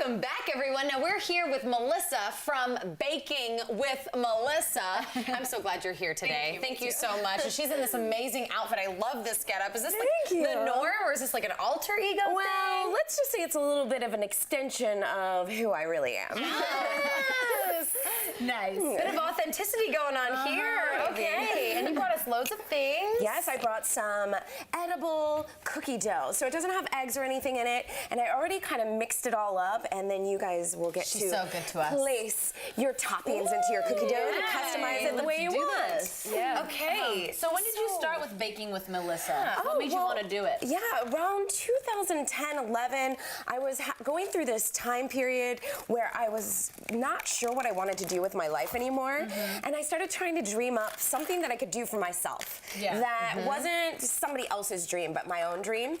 Welcome back, everyone. Now we're here with Melissa from Baking with Melissa. I'm so glad you're here today. Thank you so much. And she's in this amazing outfit. I love this getup. Is this like the norm, or is this like an alter ego Well, thing? let's just say it's a little bit of an extension of who I really am. Yes. Nice. Bit of authenticity going on here. Okay. And you brought us loads of things. Yes, I brought some edible cookie dough. So it doesn't have eggs or anything in it. And I already kind of mixed it all up. And then you guys will get She's so good to us. place your toppings into your cookie dough to customize it the way you want. Yeah. Okay. So when did you start with Baking with Melissa? What made you want to do it? Yeah, around 2010, 11, I was going through this time period where I was not sure what I wanted to do with my life anymore. And I started trying to dream up something that I could do for myself that wasn't somebody else's dream, but my own dream.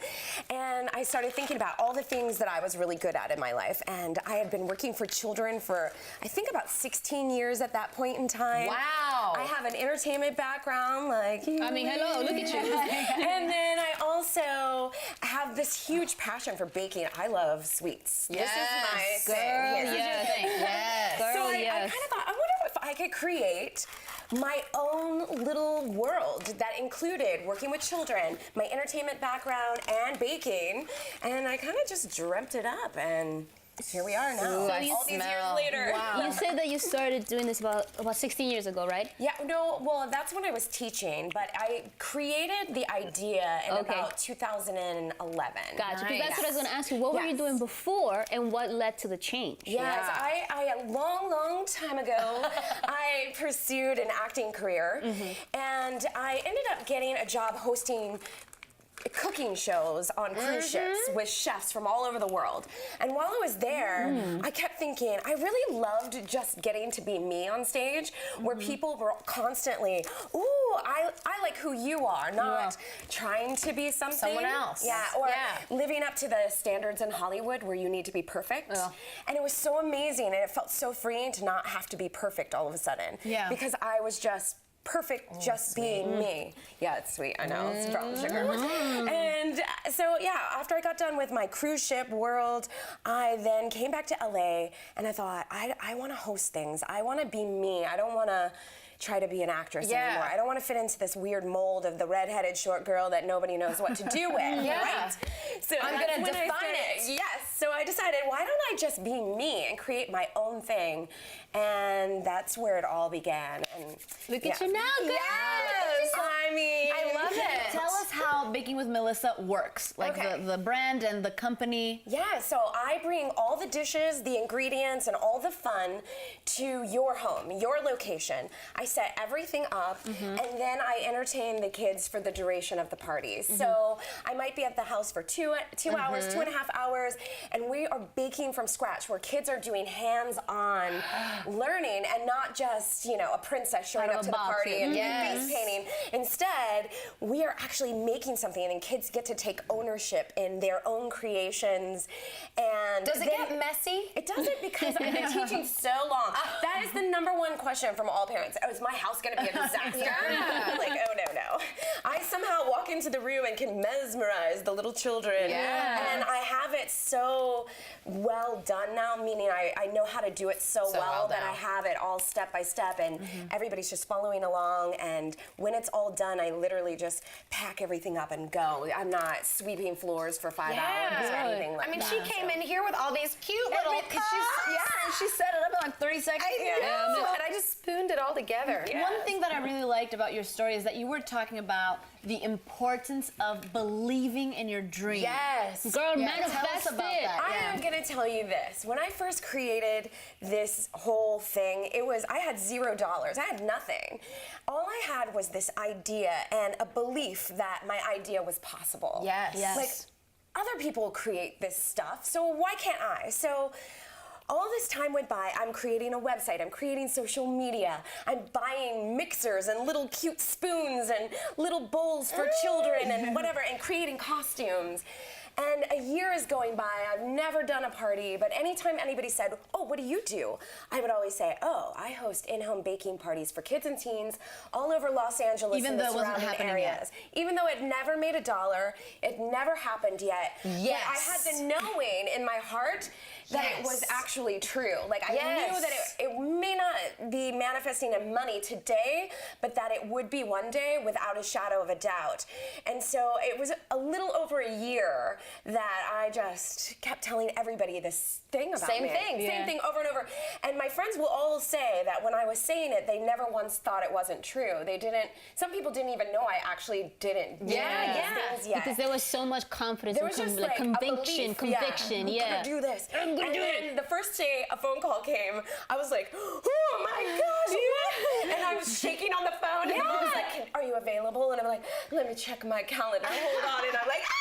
And I started thinking about all the things that I was really good at in my life. And I had been working for children for, I think, about 16 years at that point in time. Wow. I have an entertainment background, like you. I mean, hello, look at you. And then I also have this huge passion for baking. I love sweets. Yes. This is my Girl, thing. Here. Yes. Yes. So Girl, I yes. kind of thought, I wonder if I could create my own little world that included working with children, my entertainment background, and baking. And I kind of just dreamt it up, and here we are now. Ooh, I all these years smell. later. Wow. You said that you started doing this about 16 years ago, right? Yeah, no, well, that's when I was teaching, but I created the idea in Okay. about 2011. Gotcha. Because that's what I was Nice. going to ask you. What were you Yes. doing before, and what led to the change? Yes, I a long time ago, I pursued an acting career, and I ended up getting a job hosting cooking shows on cruise ships with chefs from all over the world. And while I was there, I kept thinking, I really loved just getting to be me on stage, where people were constantly, ooh, I like who you are, not trying to be something. Someone else. Yeah, or Yeah. living up to the standards in Hollywood where you need to be perfect. And it was so amazing, and it felt so freeing to not have to be perfect all of a sudden. Yeah. Because I was just perfect, just being me. Yeah, it's sweet. I know. It's brown sugar. And so, yeah, after I got done with my cruise ship world, I then came back to LA, and I thought, I want to host things. I want to be me. I don't want to try to be an actress anymore. I don't want to fit into this weird mold of the redheaded short girl that nobody knows what to do with. Right? So I'm that's gonna when I define started- it. Yes. So I decided, why don't I just be me and create my own thing? And that's where it all began. And Look at you now, girl. Yes. I mean, I love it. Tell us how Baking with Melissa works, like Okay. the brand and the company. Yeah, so I bring all the dishes, the ingredients, and all the fun to your home, your location. I set everything up, and then I entertain the kids for the duration of the parties. So I might be at the house for two hours, 2.5 hours, and we are baking from scratch, where kids are doing hands-on learning, and not just, you know, a princess showing Out up of to a the box, party yeah. and Yes. face painting. Instead, we are actually making something, and kids get to take ownership in their own creations. And Does it then- get messy? It doesn't, because I've been teaching so long. That is the #1 question from all parents. Oh, is my house going to be a disaster? I'm like, oh, no. I somehow walk into the room and can mesmerize the little children. Yes. And I have it so well done now, meaning I know how to do it so well that now. I have it all step by step, and everybody's just following along. And when it's all done, I literally just pack everything up and go. I'm not sweeping floors for 5 hours or anything like I mean, that. she came in here with all these cute little cups. And she set it up in like 30 seconds. I know. And I just spooned it all together. One thing that I really liked about your story is that you were talking about the importance of believing in your dream. Yes. Girl, Yeah, manifest tell us about it. that. I am gonna tell you this. When I first created this whole thing, I had $0. I had nothing. All I had was this idea and a belief that my idea was possible. Yes. Yes. Like, other people create this stuff, so why can't I? So all this time went by. I'm creating a website, I'm creating social media, I'm buying mixers and little cute spoons and little bowls for children and whatever, and creating costumes. And a year is going by. I've never done a party, but anytime anybody said, "Oh, what do you do?" I would always say, "Oh, I host in-home baking parties for kids and teens all over Los Angeles Even and though the it wasn't surrounding happening areas." Even though it never made $1, it never happened yet. Yes. But I had the knowing in my heart that it was actually true. Like I knew that it may not be manifesting in money today, but that it would be one day without a shadow of a doubt. And so it was a little over a year that I just kept telling everybody this thing about Same me. thing. Same thing over and over. And my friends will all say that when I was saying it, they never once thought it wasn't true. They didn't, some people didn't even know I actually didn't do these things yet. Because there was so much confidence There was and just like a conviction, belief, conviction. I'm gonna do this. I'm gonna and do then it. the first day a phone call came, I was like, oh my gosh, what? And I was shaking on the phone, and Mom was like, are you available? And I'm like, let me check my calendar. Hold on. And I'm like, ah!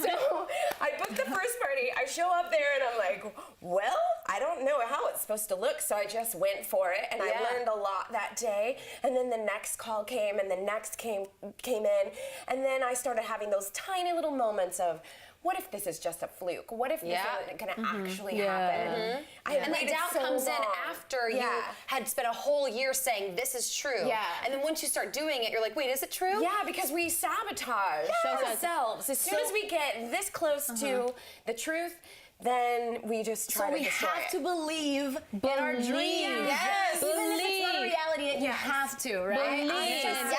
So I booked the first party. I show up there, and I'm like, well, I don't know how it's supposed to look, so I just went for it, and I learned a lot that day. And then the next call came, and the next came in, and then I started having those tiny little moments of, what if this is just a fluke? What if this isn't going to actually happen? I And the doubt comes in after you had spent a whole year saying this is true. Yeah. And then once you start doing it, you're like, wait, is it true? Yeah, because we sabotage ourselves. As soon as we get this close to the truth, then we just try So to we destroy have it. to believe in our dreams. Yes. Even if it's not a reality, you have to, right? Believe. Yes.